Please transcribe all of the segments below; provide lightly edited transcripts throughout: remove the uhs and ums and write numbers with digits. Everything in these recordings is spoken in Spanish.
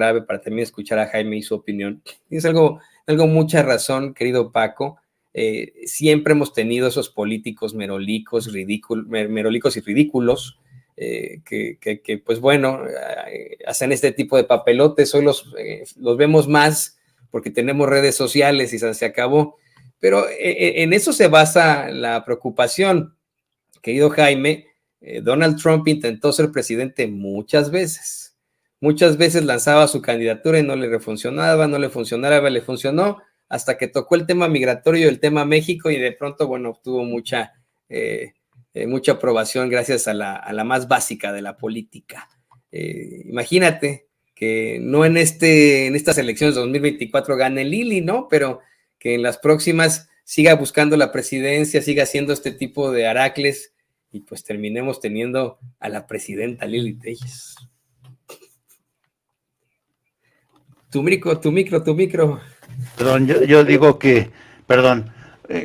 grave para también escuchar a Jaime y su opinión. Es algo mucha razón, querido Paco. Siempre hemos tenido esos políticos merolicos y ridículos que pues bueno, hacen este tipo de papelotes. Hoy los vemos más porque tenemos redes sociales y se acabó. Pero en eso se basa la preocupación, querido Jaime. Donald Trump intentó ser presidente muchas veces. Muchas veces lanzaba su candidatura y no le funcionaba, le funcionó, hasta que tocó el tema migratorio, el tema México, y de pronto, bueno, obtuvo mucha aprobación gracias a la más básica de la política. Imagínate que no en estas elecciones de 2024 gane Lili, ¿no? Pero que en las próximas siga buscando la presidencia, siga haciendo este tipo de aracles, y pues terminemos teniendo a la presidenta Lili Telles. Tu micro. Perdón, yo digo que, perdón,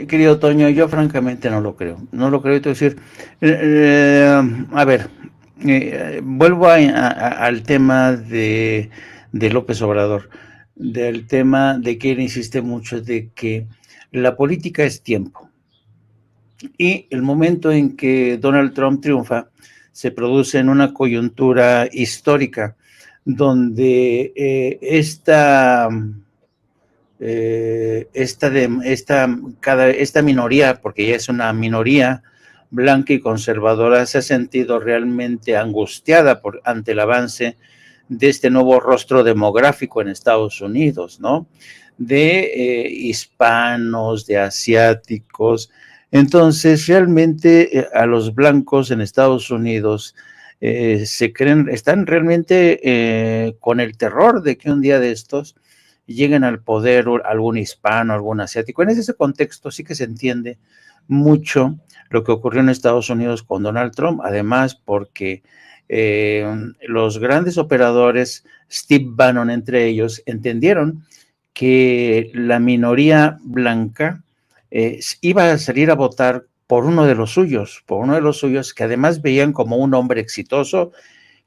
querido Toño, yo francamente no lo creo. No lo creo, es decir, a ver, vuelvo al tema de López Obrador, del tema de que él insiste mucho de que la política es tiempo. Y el momento en que Donald Trump triunfa se produce en una coyuntura histórica donde esta minoría, porque ya es una minoría blanca y conservadora, se ha sentido realmente angustiada ante el avance de este nuevo rostro demográfico en Estados Unidos, ¿no? De hispanos, de asiáticos. Entonces, realmente a los blancos en Estados Unidos están realmente con el terror de que un día de estos lleguen al poder algún hispano, algún asiático. En ese contexto sí que se entiende mucho lo que ocurrió en Estados Unidos con Donald Trump, además porque los grandes operadores, Steve Bannon entre ellos, entendieron que la minoría blanca iba a salir a votar por uno de los suyos, que además veían como un hombre exitoso,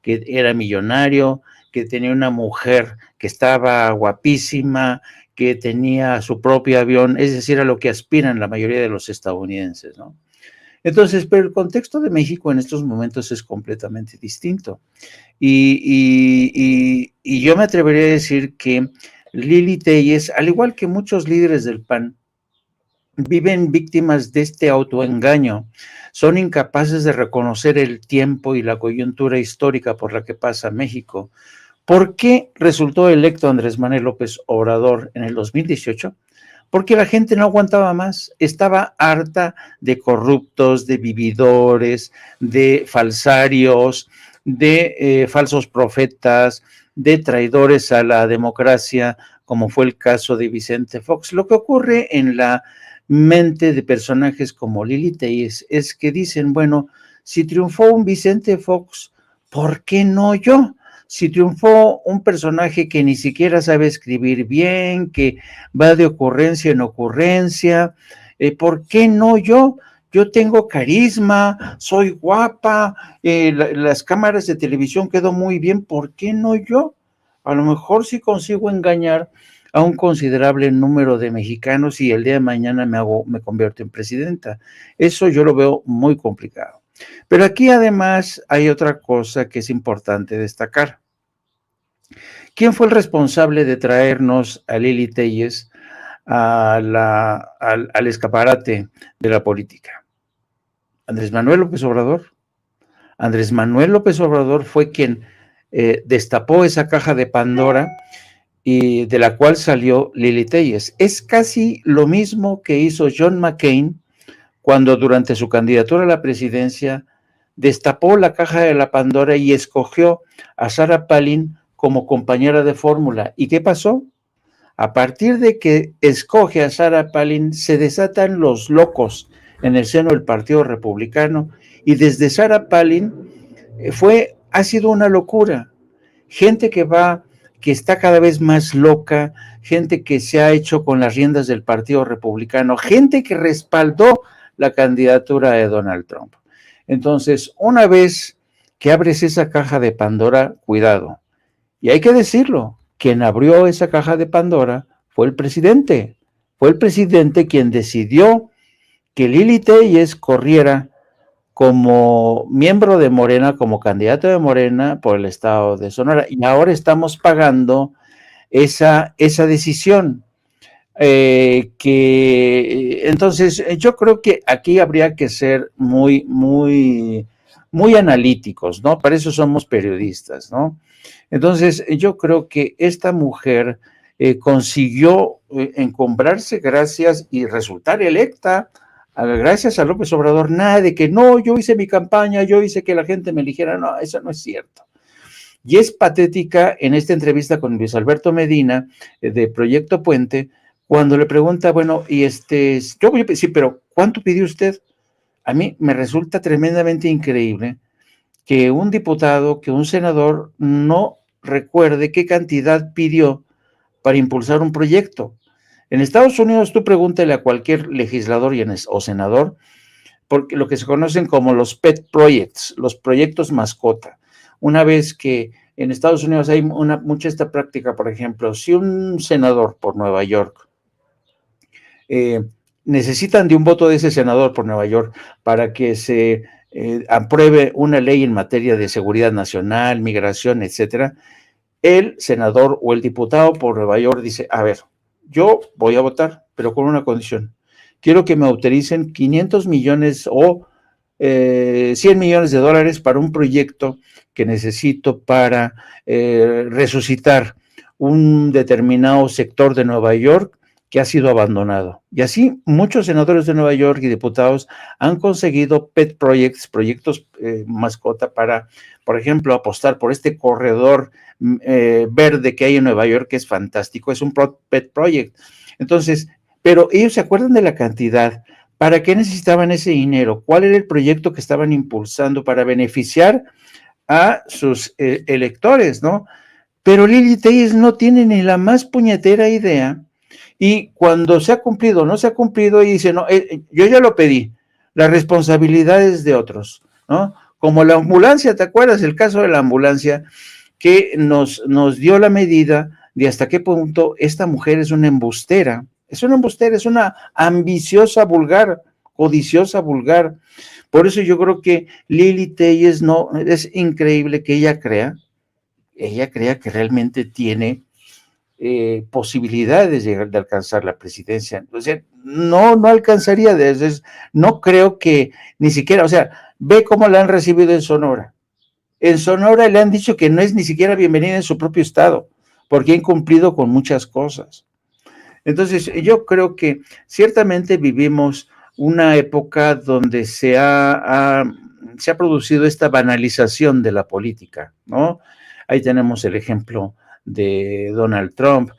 que era millonario, que tenía una mujer que estaba guapísima, que tenía su propio avión, es decir, a lo que aspiran la mayoría de los estadounidenses, ¿no? Entonces, pero el contexto de México en estos momentos es completamente distinto. Y yo me atrevería a decir que Lili Telles, al igual que muchos líderes del PAN, viven víctimas de este autoengaño, son incapaces de reconocer el tiempo y la coyuntura histórica por la que pasa México. ¿Por qué resultó electo Andrés Manuel López Obrador en el 2018? Porque la gente no aguantaba más, estaba harta de corruptos, de vividores, de falsarios, de falsos profetas, de traidores a la democracia, como fue el caso de Vicente Fox. Lo que ocurre en la mente de personajes como Lili Telles es que dicen, bueno, si triunfó un Vicente Fox, ¿por qué no yo? Si triunfó un personaje que ni siquiera sabe escribir bien, que va de ocurrencia en ocurrencia, ¿por qué no yo? Yo tengo carisma, soy guapa, las cámaras de televisión quedó muy bien, ¿por qué no yo? A lo mejor sí consigo engañar a un considerable número de mexicanos y el día de mañana me convierto en presidenta. Eso yo lo veo muy complicado. Pero aquí además hay otra cosa que es importante destacar. ¿Quién fue el responsable de traernos a Lili Telles al escaparate de la política? Andrés Manuel López Obrador. Andrés Manuel López Obrador fue quien destapó esa caja de Pandora y de la cual salió Lili Telles. Es casi lo mismo que hizo John McCain cuando durante su candidatura a la presidencia destapó la caja de la Pandora y escogió a Sarah Palin como compañera de fórmula. ¿Y qué pasó? A partir de que escoge a Sarah Palin, se desatan los locos en el seno del Partido Republicano, y desde Sarah Palin ha sido una locura. Gente que está cada vez más loca, gente que se ha hecho con las riendas del Partido Republicano, gente que respaldó la candidatura de Donald Trump. Entonces, una vez que abres esa caja de Pandora, cuidado. Y hay que decirlo, quien abrió esa caja de Pandora fue el presidente. Fue el presidente quien decidió que Lili Téllez corriera como miembro de Morena, como candidato de Morena por el estado de Sonora. Y ahora estamos pagando esa decisión. Entonces, yo creo que aquí habría que ser muy analíticos, ¿no? Para eso somos periodistas, ¿no? Entonces, yo creo que esta mujer consiguió encumbrarse gracias y resultar electa gracias a López Obrador. Nada de que no, yo hice mi campaña, yo hice que la gente me eligiera. No, eso no es cierto. Y es patética en esta entrevista con Luis Alberto Medina de Proyecto Puente, cuando le pregunta, bueno, yo voy a decir, pero ¿cuánto pidió usted? A mí me resulta tremendamente increíble que un diputado, que un senador no recuerde qué cantidad pidió para impulsar un proyecto. En Estados Unidos, tú pregúntale a cualquier legislador o senador, porque lo que se conocen como los pet projects, los proyectos mascota. Una vez que en Estados Unidos hay mucha esta práctica, por ejemplo, si un senador por Nueva York necesitan de un voto de ese senador por Nueva York para que se apruebe una ley en materia de seguridad nacional, migración, etcétera, el senador o el diputado por Nueva York dice, a ver, yo voy a votar, pero con una condición. Quiero que me autoricen 500 millones o 100 millones de dólares para un proyecto que necesito para resucitar un determinado sector de Nueva York que ha sido abandonado. Y así muchos senadores de Nueva York y diputados han conseguido pet projects, proyectos mascota para, por ejemplo, apostar por este corredor verde que hay en Nueva York, que es fantástico, es un pet project. Entonces, pero ellos se acuerdan de la cantidad. ¿Para qué necesitaban ese dinero? ¿Cuál era el proyecto que estaban impulsando para beneficiar a sus electores, no? Pero Lili Téllez no tiene ni la más puñetera idea. Y cuando se ha cumplido o no se ha cumplido, y dice, no, yo ya lo pedí, la responsabilidad es de otros, ¿no? Como la ambulancia, ¿te acuerdas? El caso de la ambulancia que nos dio la medida de hasta qué punto esta mujer es una embustera, es una ambiciosa vulgar, codiciosa vulgar. Por eso yo creo que Lili Téllez no, es increíble que ella crea que realmente tiene posibilidades de alcanzar la presidencia. O sea, no alcanzaría, no creo que ni siquiera, o sea, ve cómo la han recibido en Sonora. En Sonora le han dicho que no es ni siquiera bienvenida en su propio estado, porque ha incumplido con muchas cosas. Entonces, yo creo que ciertamente vivimos una época donde se ha producido esta banalización de la política, ¿no? Ahí tenemos el ejemplo de Donald Trump,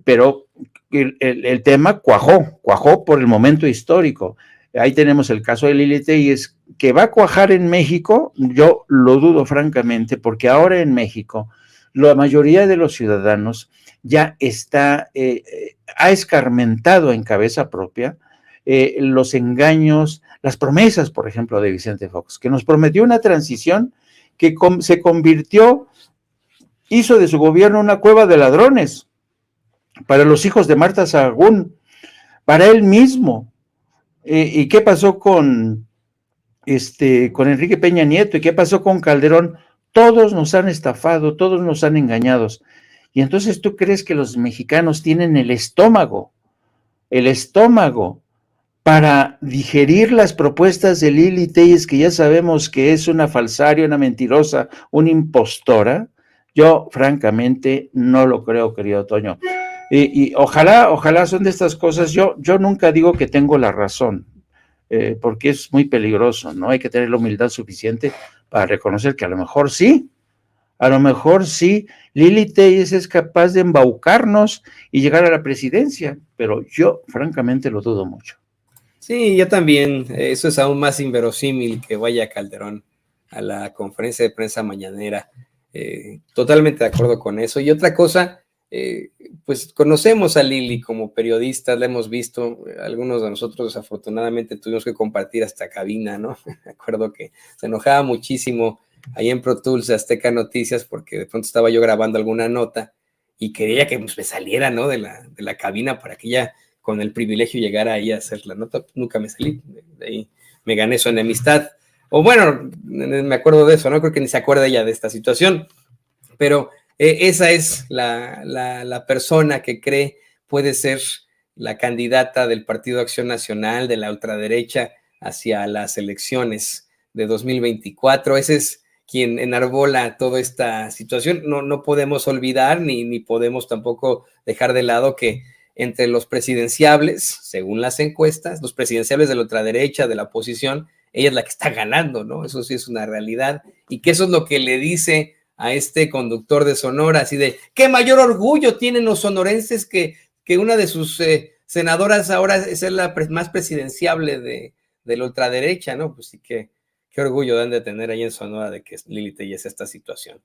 pero el tema cuajó por el momento histórico. Ahí tenemos el caso de Lili Téllez, que va a cuajar en México, yo lo dudo francamente, porque ahora en México la mayoría de los ciudadanos ya ha escarmentado en cabeza propia los engaños, las promesas, por ejemplo, de Vicente Fox, que nos prometió una transición que se convirtió, hizo de su gobierno una cueva de ladrones para los hijos de Marta Sahagún, para él mismo. ¿Y qué pasó con Enrique Peña Nieto? ¿Y qué pasó con Calderón? Todos nos han estafado, todos nos han engañado. Y entonces tú crees que los mexicanos tienen el estómago para digerir las propuestas de Lili Téllez, que ya sabemos que es una falsaria, una mentirosa, una impostora. Yo francamente no lo creo, querido Toño. Y ojalá son de estas cosas. Yo nunca digo que tengo la razón, porque es muy peligroso, ¿no? Hay que tener la humildad suficiente para reconocer que a lo mejor sí, Lili Téllez es capaz de embaucarnos y llegar a la presidencia, pero yo francamente lo dudo mucho. Sí, yo también. Eso es aún más inverosímil que vaya Calderón a la conferencia de prensa mañanera. Totalmente de acuerdo con eso. Y otra cosa, pues conocemos a Lili como periodista, la hemos visto, algunos de nosotros desafortunadamente tuvimos que compartir hasta cabina, ¿no? Me acuerdo que se enojaba muchísimo ahí en Pro Tools de Azteca Noticias porque de pronto estaba yo grabando alguna nota y quería que pues, me saliera, ¿no? de la cabina para que ella con el privilegio llegara ahí a hacer la nota. Nunca me salí, de ahí me gané su enemistad. O bueno, me acuerdo de eso, ¿no? Creo que ni se acuerda ella de esta situación, pero esa es la persona que cree puede ser la candidata del Partido Acción Nacional, de la ultraderecha, hacia las elecciones de 2024. Ese es quien enarbola toda esta situación. No podemos olvidar ni podemos tampoco dejar de lado que entre los presidenciables, según las encuestas, los presidenciables de la ultraderecha, de la oposición, ella es la que está ganando, ¿no? Eso sí es una realidad. Y que eso es lo que le dice a este conductor de Sonora, así de, ¿qué mayor orgullo tienen los sonorenses que una de sus senadoras ahora es la más presidenciable de la ultraderecha, ¿no? Pues sí que qué orgullo dan de tener ahí en Sonora de que Lili Telles esta situación.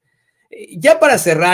Ya para cerrar,